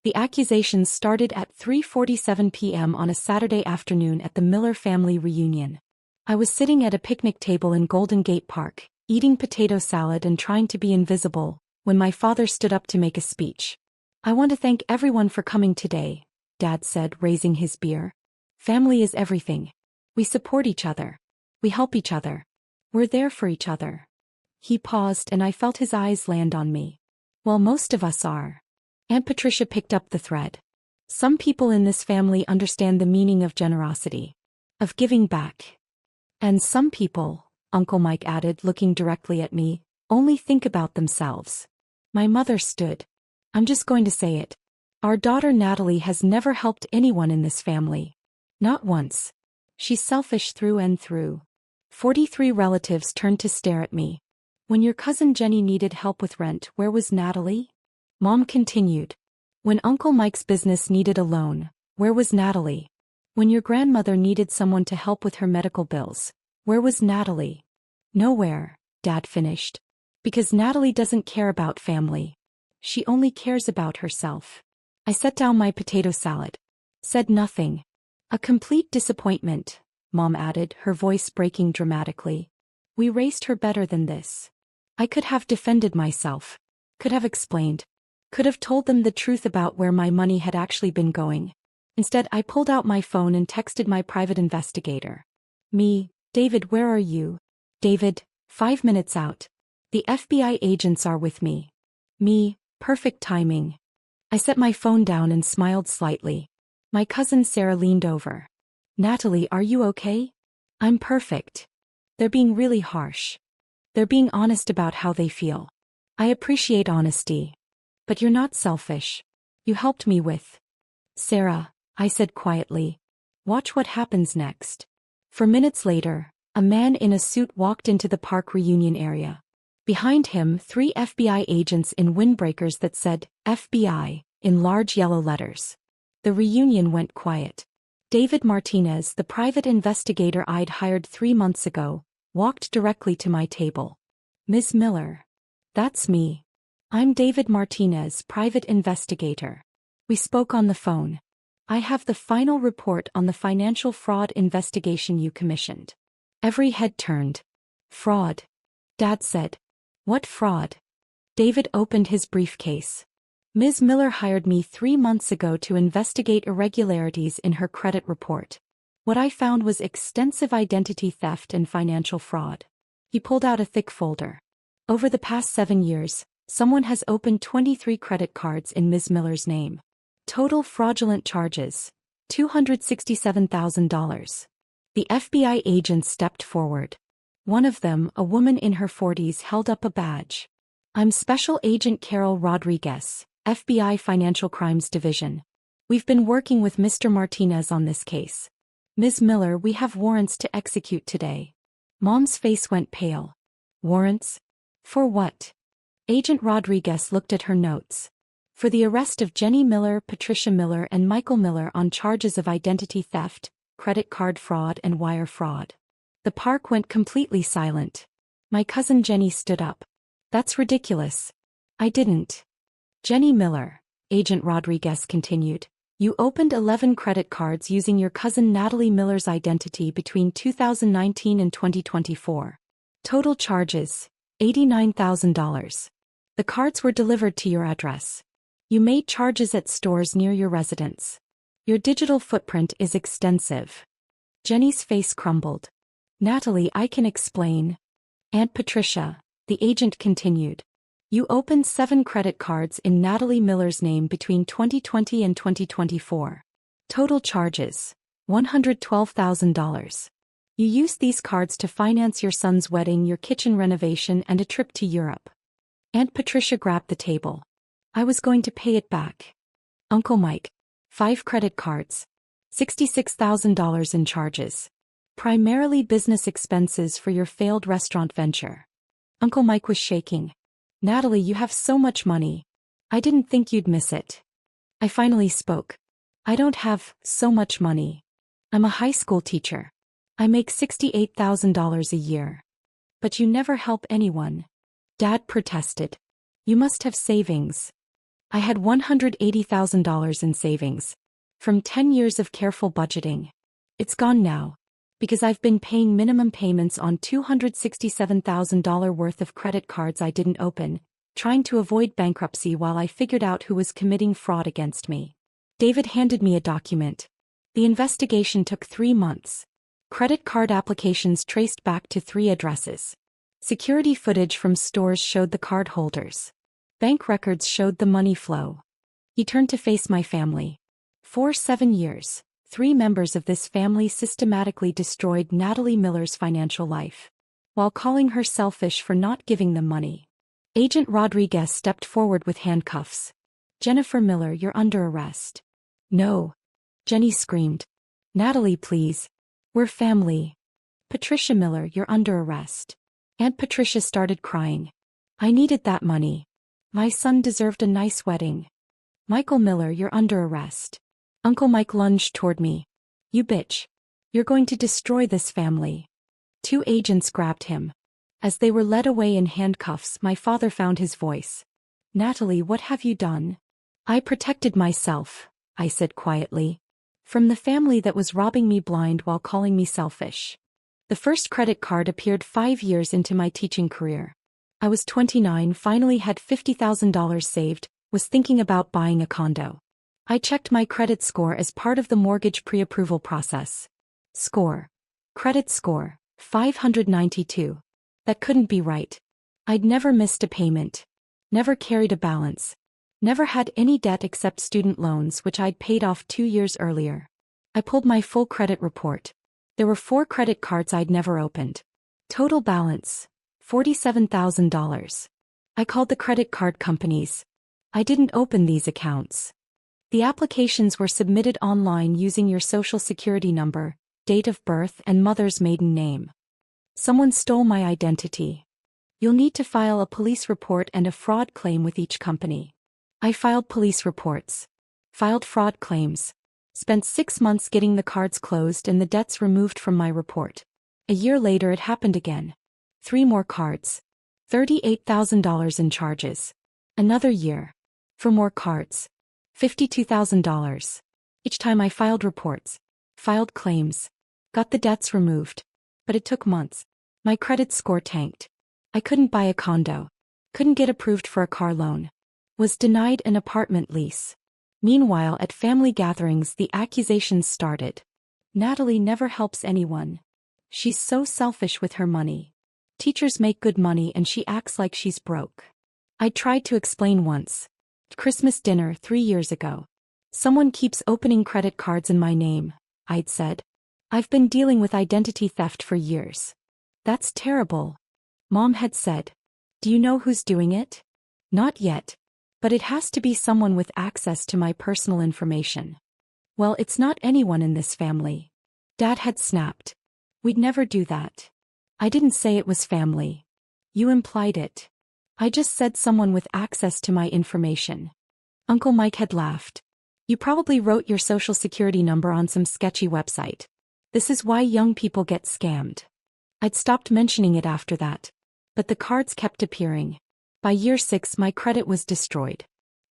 The accusations started at 3:47 p.m. on a Saturday afternoon at the Miller family reunion. I was sitting at a picnic table in Golden Gate Park, eating potato salad and trying to be invisible, when my father stood up to make a speech. "I want to thank everyone for coming today," Dad said, raising his beer. "Family is everything. We support each other. We help each other. We're there for each other." He paused and I felt his eyes land on me. "Well, most of us are." Aunt Patricia picked up the thread. "Some people in this family understand the meaning of generosity, of giving back. And some people," Uncle Mike added, looking directly at me, "only think about themselves." My mother stood. "I'm just going to say it. Our daughter Natalie has never helped anyone in this family. Not once. She's selfish through and through." 43 relatives turned to stare at me. "When your cousin Jenny needed help with rent, where was Natalie?" Mom continued. "When Uncle Mike's business needed a loan, where was Natalie? When your grandmother needed someone to help with her medical bills, where was Natalie?" "Nowhere," Dad finished. "Because Natalie doesn't care about family. She only cares about herself." I set down my potato salad. Said nothing. "A complete disappointment," Mom added, her voice breaking dramatically. "We raised her better than this. I could have defended myself. Could have explained. Could have told them the truth about where my money had actually been going. Instead, I pulled out my phone and texted my private investigator. Me, David, where are you? David, 5 minutes out. The FBI agents are with me. Me, perfect timing." I set my phone down and smiled slightly. My cousin Sarah leaned over. "Natalie, are you okay?" "I'm perfect." "They're being really harsh. They're being honest about how they feel. I appreciate honesty. But you're not selfish. You helped me with." "Sarah," I said quietly. "Watch what happens next." For minutes later, a man in a suit walked into the park reunion area. Behind him, 3 FBI agents in windbreakers that said, "FBI," in large yellow letters. The reunion went quiet. David Martinez, the private investigator I'd hired 3 months ago, walked directly to my table. "Ms. Miller." "That's me. I'm David Martinez, private investigator." We spoke on the phone. "I have the final report on the financial fraud investigation you commissioned." Every head turned. "Fraud?" Dad said. "What fraud?" David opened his briefcase. "Ms. Miller hired me 3 months ago to investigate irregularities in her credit report. What I found was extensive identity theft and financial fraud." He pulled out a thick folder. "Over the past 7 years, someone has opened 23 credit cards in Ms. Miller's name. Total fraudulent charges, $267,000. The FBI agents stepped forward. One of them, a woman in her 40s, held up a badge. "I'm Special Agent Carol Rodriguez, FBI Financial Crimes Division. We've been working with Mr. Martinez on this case. Ms. Miller, we have warrants to execute today." Mom's face went pale. "Warrants? For what?" Agent Rodriguez looked at her notes. "For the arrest of Jenny Miller, Patricia Miller, and Michael Miller on charges of identity theft, credit card fraud, and wire fraud." The park went completely silent. My cousin Jenny stood up. "That's ridiculous." "I didn't." "Jenny Miller," Agent Rodriguez continued, "you opened 11 credit cards using your cousin Natalie Miller's identity between 2019 and 2024. Total charges, $89,000. The cards were delivered to your address. You made charges at stores near your residence. Your digital footprint is extensive." Jenny's face crumbled. "Natalie, I can explain." "Aunt Patricia," the agent continued, "you opened 7 credit cards in Natalie Miller's name between 2020 and 2024. Total charges, $112,000. You used these cards to finance your son's wedding, your kitchen renovation, and a trip to Europe." Aunt Patricia grabbed the table. "I was going to pay it back." "Uncle Mike, 5 credit cards, $66,000 in charges. Primarily business expenses for your failed restaurant venture." Uncle Mike was shaking. "Natalie, you have so much money. I didn't think you'd miss it." I finally spoke. "I don't have so much money. I'm a high school teacher. I make $68,000 a year. But you never help anyone." Dad protested. "You must have savings." I had $180,000 in savings. From 10 years of careful budgeting. It's gone now. Because I've been paying minimum payments on $267,000 worth of credit cards I didn't open, trying to avoid bankruptcy while I figured out who was committing fraud against me. David handed me a document. The investigation took 3 months. Credit card applications traced back to 3 addresses. Security footage from stores showed the card holders. Bank records showed the money flow. He turned to face my family. For 7 years, 3 members of this family systematically destroyed Natalie Miller's financial life, while calling her selfish for not giving them money. Agent Rodriguez stepped forward with handcuffs. Jennifer Miller, you're under arrest. No. Jenny screamed. Natalie, please. We're family. Patricia Miller, you're under arrest. Aunt Patricia started crying. I needed that money. My son deserved a nice wedding. Michael Miller, you're under arrest. Uncle Mike lunged toward me. You bitch. You're going to destroy this family. 2 agents grabbed him. As they were led away in handcuffs, my father found his voice. Natalie, what have you done? I protected myself, I said quietly. From the family that was robbing me blind while calling me selfish. The first credit card appeared 5 years into my teaching career. I was 29, finally had $50,000 saved, was thinking about buying a condo. I checked my credit score as part of the mortgage pre-approval process. Score. Credit score, 592. That couldn't be right. I'd never missed a payment. Never carried a balance. Never had any debt except student loans which I'd paid off 2 years earlier. I pulled my full credit report. There were 4 credit cards I'd never opened. Total balance, $47,000. I called the credit card companies. I didn't open these accounts. The applications were submitted online using your social security number, date of birth, and mother's maiden name. Someone stole my identity. You'll need to file a police report and a fraud claim with each company. I filed police reports. Filed fraud claims. Spent 6 months getting the cards closed and the debts removed from my report. A year later it happened again. 3 more cards. $38,000 in charges. Another year. For more cards. $52,000. Each time I filed reports. Filed claims. Got the debts removed. But it took months. My credit score tanked. I couldn't buy a condo. Couldn't get approved for a car loan. Was denied an apartment lease. Meanwhile, at family gatherings, the accusations started. Natalie never helps anyone. She's so selfish with her money. Teachers make good money and she acts like she's broke. I tried to explain once. Christmas dinner 3 years ago. Someone keeps opening credit cards in my name, I'd said. I've been dealing with identity theft for years. That's terrible. Mom had said. Do you know who's doing it? Not yet. But it has to be someone with access to my personal information. Well, it's not anyone in this family. Dad had snapped. We'd never do that. I didn't say it was family. You implied it. I just said someone with access to my information. Uncle Mike had laughed. You probably wrote your social security number on some sketchy website. This is why young people get scammed. I'd stopped mentioning it after that. But the cards kept appearing. By year 6 my credit was destroyed.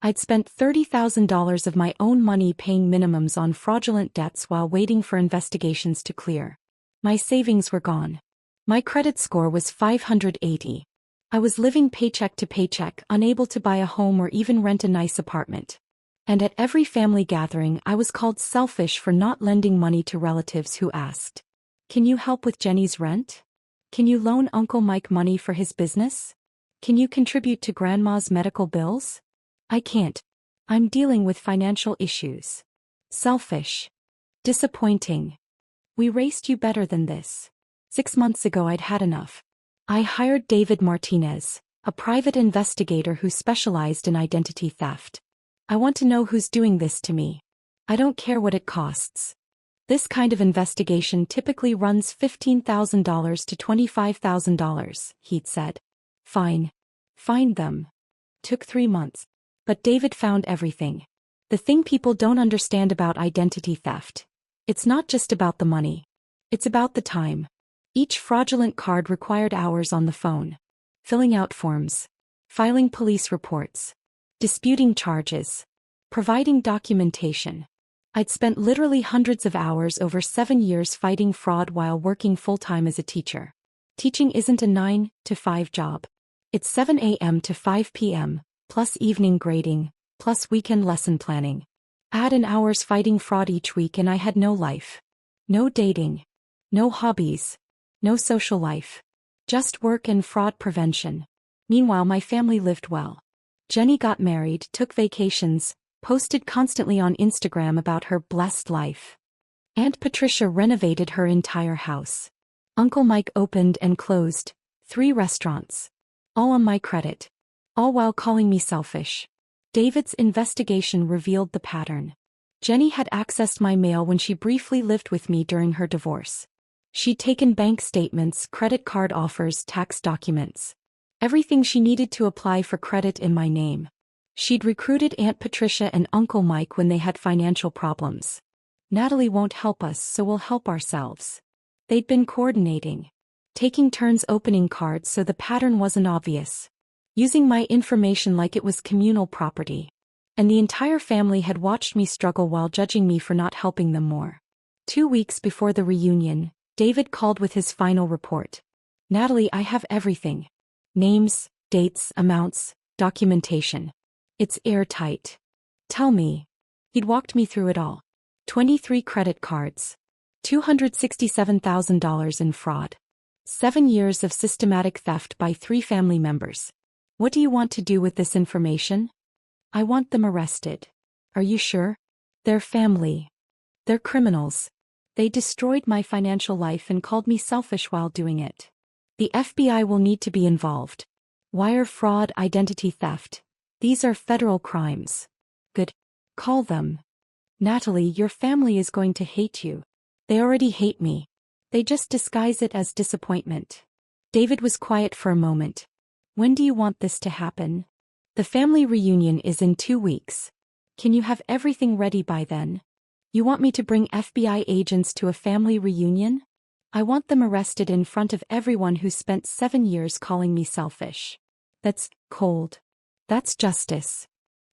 I'd spent $30,000 of my own money paying minimums on fraudulent debts while waiting for investigations to clear. My savings were gone. My credit score was 580. I was living paycheck to paycheck, unable to buy a home or even rent a nice apartment. And at every family gathering I was called selfish for not lending money to relatives who asked, "Can you help with Jenny's rent? Can you loan Uncle Mike money for his business? Can you contribute to Grandma's medical bills?" I can't. I'm dealing with financial issues. Selfish. Disappointing. We raced you better than this. 6 months ago I'd had enough. I hired David Martinez, a private investigator who specialized in identity theft. I want to know who's doing this to me. I don't care what it costs. This kind of investigation typically runs $15,000 to $25,000, he'd said. Fine. Find them. Took 3 months. But David found everything. The thing people don't understand about identity theft. It's not just about the money. It's about the time. Each fraudulent card required hours on the phone. Filling out forms. Filing police reports. disputing charges, providing documentation. I'd spent literally hundreds of hours over 7 years fighting fraud while working full-time as a teacher. Teaching isn't a 9 to 5 job. It's 7 a.m. to 5 p.m., plus evening grading, plus weekend lesson planning. Add an hour's fighting fraud each week and I had no life. No dating. No hobbies. No social life. Just work and fraud prevention. Meanwhile, my family lived well. Jenny got married, took vacations, posted constantly on Instagram about her blessed life. Aunt Patricia renovated her entire house. Uncle Mike opened and closed 3 restaurants. All on my credit. All while calling me selfish. David's investigation revealed the pattern. Jenny had accessed my mail when she briefly lived with me during her divorce. She'd taken bank statements, credit card offers, tax documents. Everything she needed to apply for credit in my name. She'd recruited Aunt Patricia and Uncle Mike when they had financial problems. Natalie won't help us, so we'll help ourselves. They'd been coordinating. Taking turns opening cards so the pattern wasn't obvious. Using my information like it was communal property. And the entire family had watched me struggle while judging me for not helping them more. 2 weeks before the reunion, David called with his final report. Natalie, I have everything. Names, dates, amounts, documentation. It's airtight. Tell me. He'd walked me through it all. 23 credit cards. $267,000 in fraud. 7 years of systematic theft by 3 family members. What do you want to do with this information? I want them arrested. Are you sure? They're family. They're criminals. They destroyed my financial life and called me selfish while doing it. The FBI will need to be involved. Wire fraud, identity theft. These are federal crimes. Good. Call them. Natalie, your family is going to hate you. They already hate me. They just disguise it as disappointment. David was quiet for a moment. When do you want this to happen? The family reunion is in 2 weeks. Can you have everything ready by then? You want me to bring FBI agents to a family reunion? I want them arrested in front of everyone who spent 7 years calling me selfish. That's cold. That's justice.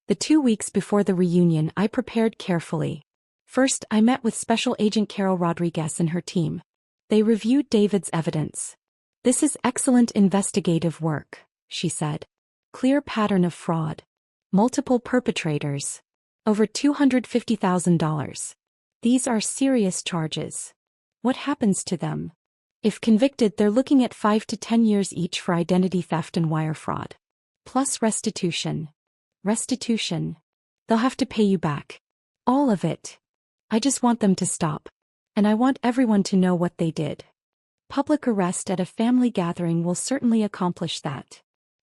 The 2 weeks before the reunion, I prepared carefully. First, I met with Special Agent Carol Rodriguez and her team. They reviewed David's evidence. This is excellent investigative work, she said. Clear pattern of fraud. Multiple perpetrators. Over $250,000. These are serious charges. What happens to them? If convicted, they're looking at 5 to 10 years each for identity theft and wire fraud. Plus restitution. Restitution. They'll have to pay you back. All of it. I just want them to stop. And I want everyone to know what they did. Public arrest at a family gathering will certainly accomplish that.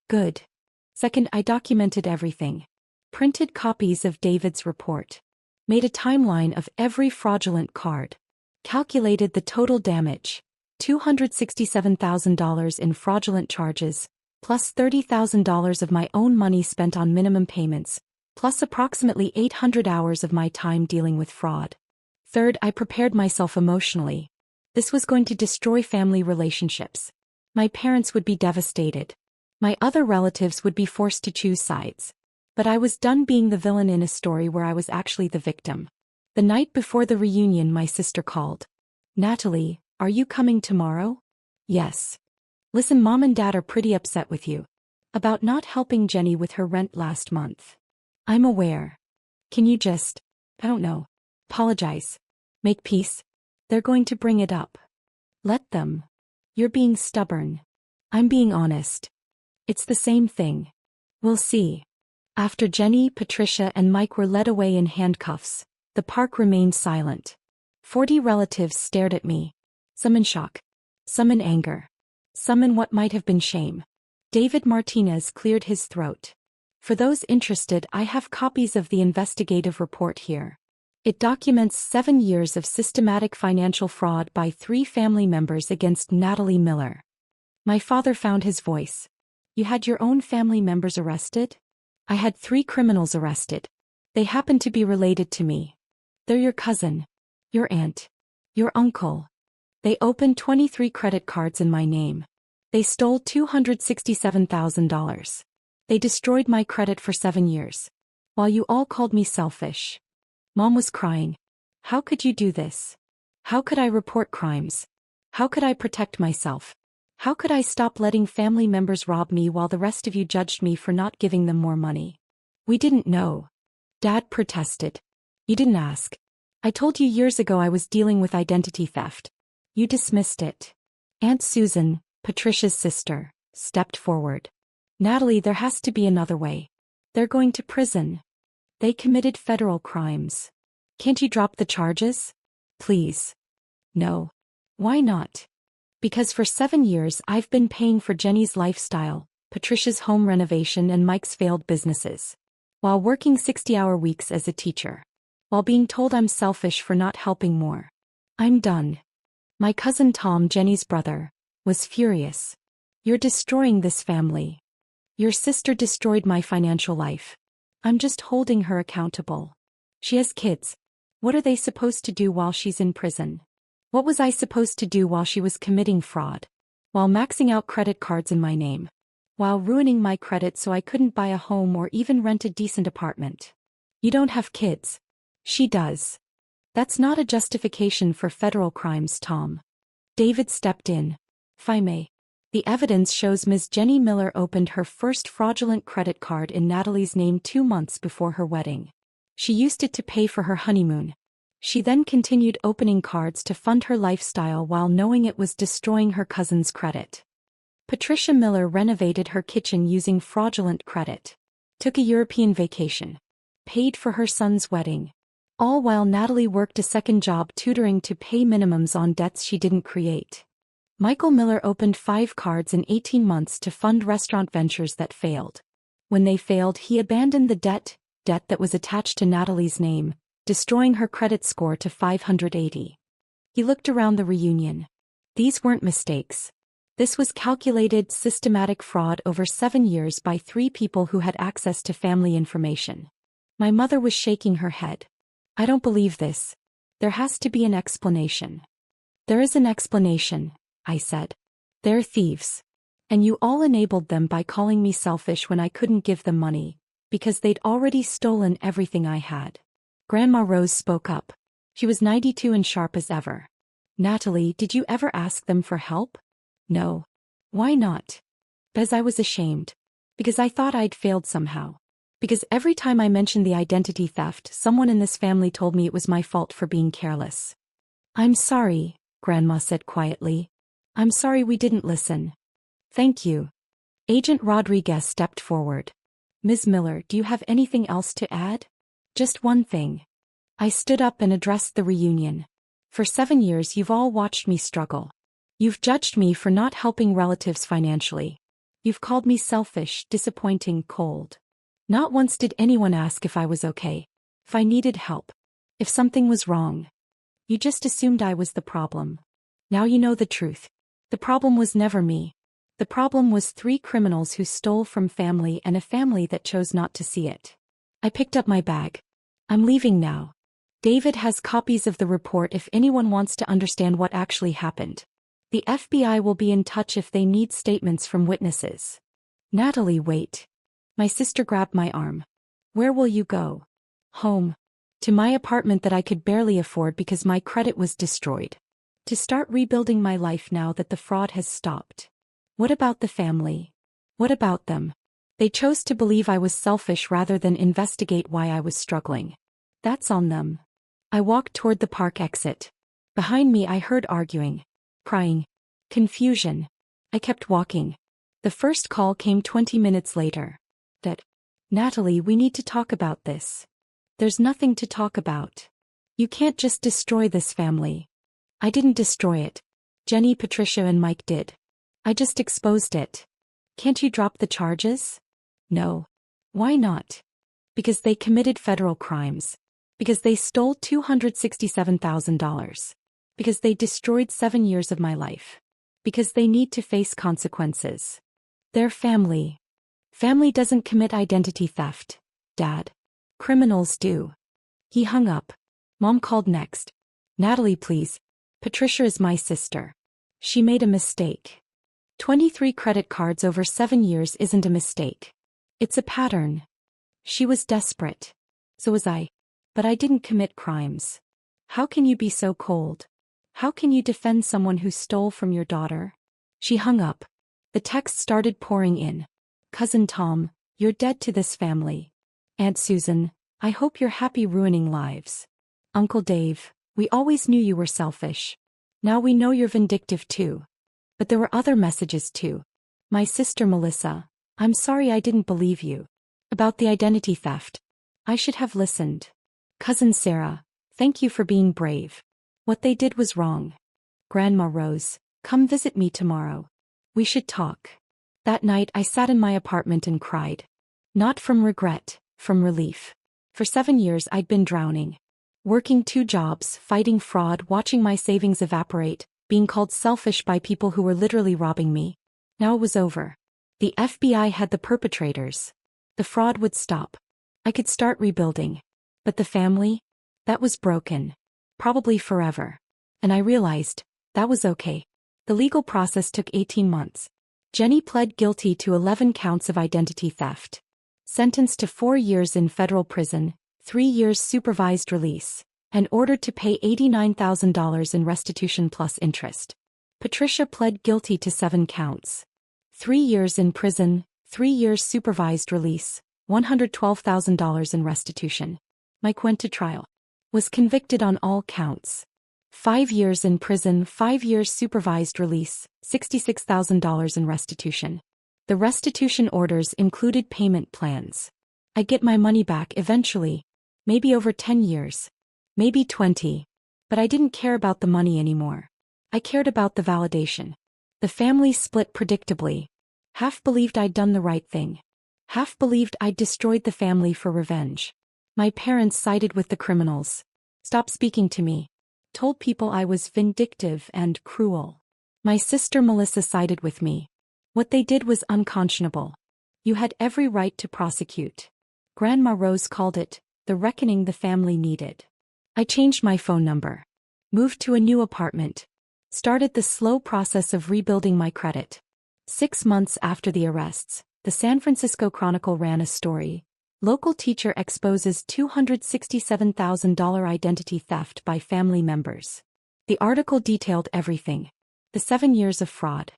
Good. Second, I documented everything. Printed copies of David's report. Made a timeline of every fraudulent card. Calculated the total damage. $267,000 in fraudulent charges, plus $30,000 of my own money spent on minimum payments, plus approximately 800 hours of my time dealing with fraud. Third, I prepared myself emotionally. This was going to destroy family relationships. My parents would be devastated. My other relatives would be forced to choose sides. But I was done being the villain in a story where I was actually the victim. The night before the reunion, my sister called. Natalie, are you coming tomorrow? Yes. Listen, Mom and Dad are pretty upset with you. About not helping Jenny with her rent last month. I'm aware. Can you just, I don't know, apologize? Make peace? They're going to bring it up. Let them. You're being stubborn. I'm being honest. It's the same thing. We'll see. After Jenny, Patricia, and Mike were led away in handcuffs, the park remained silent. 40 relatives stared at me. Some in shock. Some in anger. Some in what might have been shame. David Martinez cleared his throat. For those interested, I have copies of the investigative report here. It documents 7 years of systematic financial fraud by 3 family members against Natalie Miller. My father found his voice. You had your own family members arrested? I had 3 criminals arrested. They happen to be related to me. They're your cousin, your aunt, your uncle. They opened 23 credit cards in my name. They stole $267,000. They destroyed my credit for 7 years. While you all called me selfish. Mom was crying. How could you do this? How could I report crimes? How could I protect myself? How could I stop letting family members rob me while the rest of you judged me for not giving them more money? We didn't know. Dad protested. You didn't ask. I told you years ago I was dealing with identity theft. You dismissed it. Aunt Susan, Patricia's sister, stepped forward. Natalie, there has to be another way. They're going to prison. They committed federal crimes. Can't you drop the charges? Please. No. Why not? Because for 7 years I've been paying for Jenny's lifestyle, Patricia's home renovation and Mike's failed businesses. While working 60-hour weeks as a teacher. While being told I'm selfish for not helping more. I'm done. My cousin Tom, Jenny's brother, was furious. You're destroying this family. Your sister destroyed my financial life. I'm just holding her accountable. She has kids. What are they supposed to do while she's in prison? What was I supposed to do while she was committing fraud? While maxing out credit cards in my name? While ruining my credit so I couldn't buy a home or even rent a decent apartment? You don't have kids. She does. That's not a justification for federal crimes, Tom. David stepped in. If I may. The evidence shows Ms. Jenny Miller opened her first fraudulent credit card in Natalie's name 2 months before her wedding. She used it to pay for her honeymoon. She then continued opening cards to fund her lifestyle while knowing it was destroying her cousin's credit. Patricia Miller renovated her kitchen using fraudulent credit. Took a European vacation. Paid for her son's wedding. All while Natalie worked a second job tutoring to pay minimums on debts she didn't create. Michael Miller opened 5 cards in 18 months to fund restaurant ventures that failed. When they failed, he abandoned the debt that was attached to Natalie's name, destroying her credit score to 580. He looked around the reunion. These weren't mistakes. This was calculated, systematic fraud over 7 years by 3 people who had access to family information. My mother was shaking her head. I don't believe this. There has to be an explanation. There is an explanation, I said. They're thieves. And you all enabled them by calling me selfish when I couldn't give them money, because they'd already stolen everything I had. Grandma Rose spoke up. She was 92 and sharp as ever. Natalie, did you ever ask them for help? No. Why not? Because I was ashamed. Because I thought I'd failed somehow. Because every time I mentioned the identity theft, someone in this family told me it was my fault for being careless. I'm sorry, Grandma said quietly. I'm sorry we didn't listen. Thank you. Agent Rodriguez stepped forward. Ms. Miller, do you have anything else to add? Just one thing. I stood up and addressed the reunion. For 7 years you've all watched me struggle. You've judged me for not helping relatives financially. You've called me selfish, disappointing, cold. Not once did anyone ask if I was okay, if I needed help, if something was wrong. You just assumed I was the problem. Now you know the truth. The problem was never me. The problem was 3 criminals who stole from family and a family that chose not to see it. I picked up my bag. I'm leaving now. David has copies of the report if anyone wants to understand what actually happened. The FBI will be in touch if they need statements from witnesses. Natalie, wait. My sister grabbed my arm. Where will you go? Home. To my apartment that I could barely afford because my credit was destroyed. To start rebuilding my life now that the fraud has stopped. What about the family? What about them? They chose to believe I was selfish rather than investigate why I was struggling. That's on them. I walked toward the park exit. Behind me I heard arguing, crying, confusion. I kept walking. The first call came 20 minutes later. Natalie, we need to talk about this. There's nothing to talk about. You can't just destroy this family. I didn't destroy it. Jenny, Patricia, and Mike did. I just exposed it. Can't you drop the charges? No. Why not? Because they committed federal crimes. Because they stole $267,000. Because they destroyed 7 years of my life. Because they need to face consequences. They're family. Family doesn't commit identity theft, Dad. Criminals do. He hung up. Mom called next. Natalie, please. Patricia is my sister. She made a mistake. 23 credit cards over 7 years isn't a mistake. It's a pattern. She was desperate. So was I. But I didn't commit crimes. How can you be so cold? How can you defend someone who stole from your daughter? She hung up. The text started pouring in. Cousin Tom, you're dead to this family. Aunt Susan, I hope you're happy ruining lives. Uncle Dave, we always knew you were selfish. Now we know you're vindictive too. But there were other messages too. My sister Melissa, I'm sorry I didn't believe you. About the identity theft. I should have listened. Cousin Sarah, thank you for being brave. What they did was wrong. Grandma Rose, come visit me tomorrow. We should talk. That night I sat in my apartment and cried. Not from regret, from relief. For 7 years I'd been drowning. Working 2 jobs, fighting fraud, watching my savings evaporate, being called selfish by people who were literally robbing me. Now it was over. The FBI had the perpetrators. The fraud would stop. I could start rebuilding. But the family? That was broken. Probably forever. And I realized, that was okay. The legal process took 18 months. Jenny pled guilty to 11 counts of identity theft. Sentenced to 4 years in federal prison, 3 years supervised release, and ordered to pay $89,000 in restitution plus interest. Patricia pled guilty to 7 counts. 3 years in prison, 3 years supervised release, $112,000 in restitution. Mike went to trial. Was convicted on all counts. 5 years in prison, 5 years supervised release, $66,000 in restitution. The restitution orders included payment plans. I'd get my money back eventually. Maybe over 10 years. Maybe 20. But I didn't care about the money anymore. I cared about the validation. The family split predictably. Half believed I'd done the right thing. Half believed I'd destroyed the family for revenge. My parents sided with the criminals. Stopped speaking to me. Told people I was vindictive and cruel. My sister Melissa sided with me. What they did was unconscionable. You had every right to prosecute. Grandma Rose called it the reckoning the family needed. I changed my phone number. Moved to a new apartment. Started the slow process of rebuilding my credit. 6 months after the arrests, the San Francisco Chronicle ran a story. Local teacher exposes $267,000 identity theft by family members. The article detailed everything. The 7 years of fraud.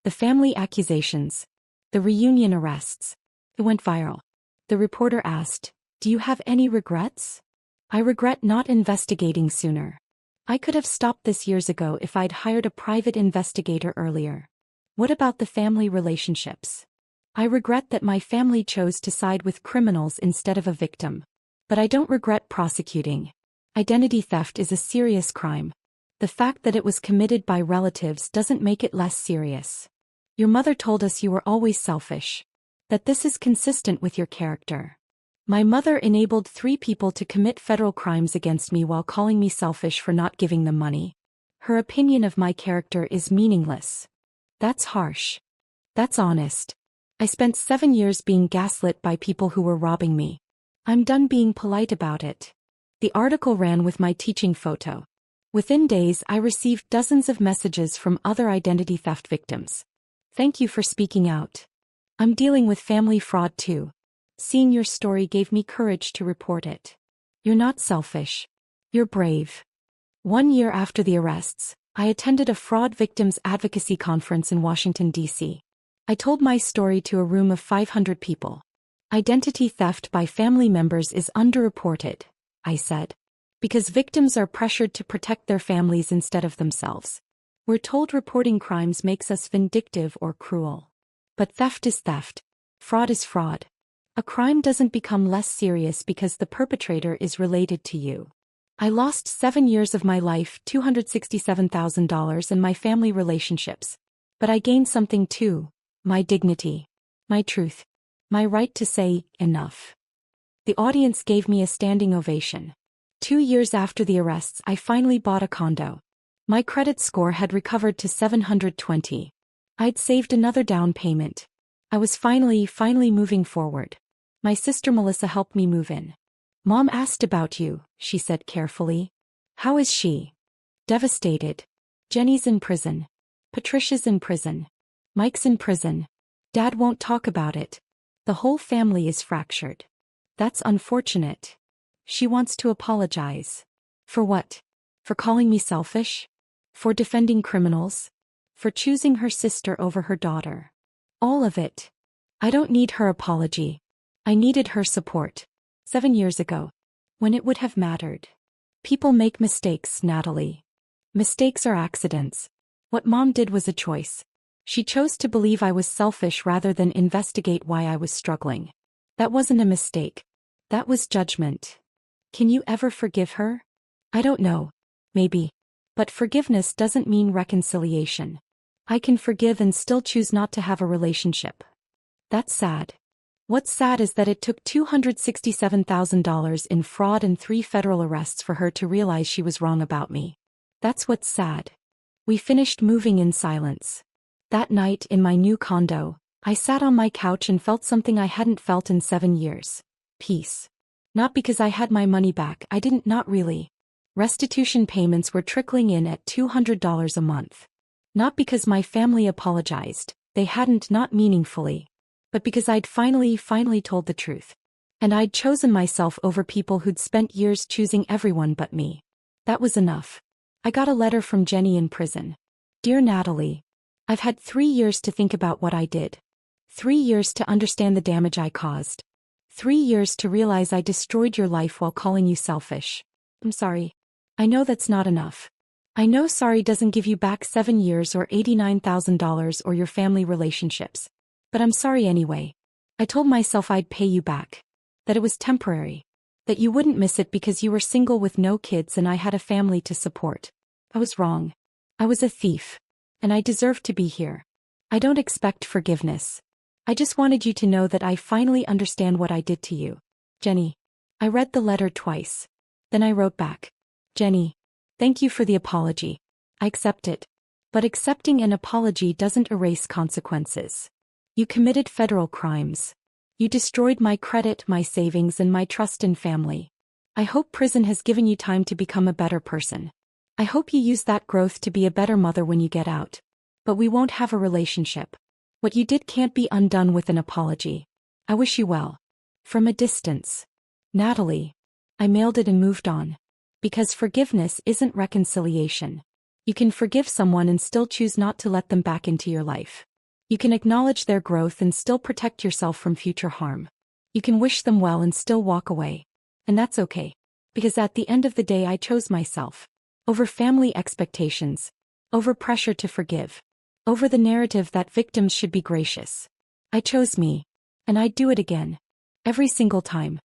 The family accusations. The reunion arrests. It went viral. The reporter asked, "Do you have any regrets?" I regret not investigating sooner. I could have stopped this years ago if I'd hired a private investigator earlier. What about the family relationships? I regret that my family chose to side with criminals instead of a victim. But I don't regret prosecuting. Identity theft is a serious crime. The fact that it was committed by relatives doesn't make it less serious. Your mother told us you were always selfish. That this is consistent with your character. My mother enabled 3 people to commit federal crimes against me while calling me selfish for not giving them money. Her opinion of my character is meaningless. That's harsh. That's honest. I spent 7 years being gaslit by people who were robbing me. I'm done being polite about it. The article ran with my teaching photo. Within days I received dozens of messages from other identity theft victims. Thank you for speaking out. I'm dealing with family fraud too. Seeing your story gave me courage to report it. You're not selfish. You're brave. 1 year after the arrests, I attended a fraud victims advocacy conference in Washington, D.C. I told my story to a room of 500 people. Identity theft by family members is underreported, I said. Because victims are pressured to protect their families instead of themselves. We're told reporting crimes makes us vindictive or cruel. But theft is theft. Fraud is fraud. A crime doesn't become less serious because the perpetrator is related to you. I lost 7 years of my life, $267,000 and my family relationships. But I gained something too. My dignity. My truth. My right to say, enough. The audience gave me a standing ovation. 2 years after the arrests I finally bought a condo. My credit score had recovered to 720. I'd saved another down payment. I was finally moving forward. My sister Melissa helped me move in. Mom asked about you, she said carefully. How is she? Devastated. Jenny's in prison. Patricia's in prison. Mike's in prison. Dad won't talk about it. The whole family is fractured. That's unfortunate. She wants to apologize. For what? For calling me selfish? For defending criminals? For choosing her sister over her daughter? All of it. I don't need her apology. I needed her support. 7 years ago. When it would have mattered. People make mistakes, Natalie. Mistakes are accidents. What Mom did was a choice. She chose to believe I was selfish rather than investigate why I was struggling. That wasn't a mistake. That was judgment. Can you ever forgive her? I don't know. Maybe. But forgiveness doesn't mean reconciliation. I can forgive and still choose not to have a relationship. That's sad. What's sad is that it took $267,000 in fraud and 3 federal arrests for her to realize she was wrong about me. That's what's sad. We finished moving in silence. That night in my new condo, I sat on my couch and felt something I hadn't felt in 7 years. Peace. Not because I had my money back, I didn't, not really. Restitution payments were trickling in at $200 a month. Not because my family apologized, they hadn't, not meaningfully. But because I'd finally told the truth. And I'd chosen myself over people who'd spent years choosing everyone but me. That was enough. I got a letter from Jenny in prison. Dear Natalie, I've had 3 years to think about what I did. 3 years to understand the damage I caused. 3 years to realize I destroyed your life while calling you selfish. I'm sorry. I know that's not enough. I know sorry doesn't give you back 7 years or $89,000 or your family relationships. But I'm sorry anyway. I told myself I'd pay you back. That it was temporary. That you wouldn't miss it because you were single with no kids and I had a family to support. I was wrong. I was a thief. And I deserved to be here. I don't expect forgiveness. I just wanted you to know that I finally understand what I did to you. Jenny. I read the letter twice. Then I wrote back. Jenny. Thank you for the apology. I accept it. But accepting an apology doesn't erase consequences. You committed federal crimes. You destroyed my credit, my savings, and my trust in family. I hope prison has given you time to become a better person. I hope you use that growth to be a better mother when you get out. But we won't have a relationship. What you did can't be undone with an apology. I wish you well. From a distance. Natalie. I mailed it and moved on. Because forgiveness isn't reconciliation. You can forgive someone and still choose not to let them back into your life. You can acknowledge their growth and still protect yourself from future harm. You can wish them well and still walk away. And that's okay. Because at the end of the day I chose myself. Over family expectations. Over pressure to forgive. Over the narrative that victims should be gracious. I chose me. And I'd do it again. Every single time.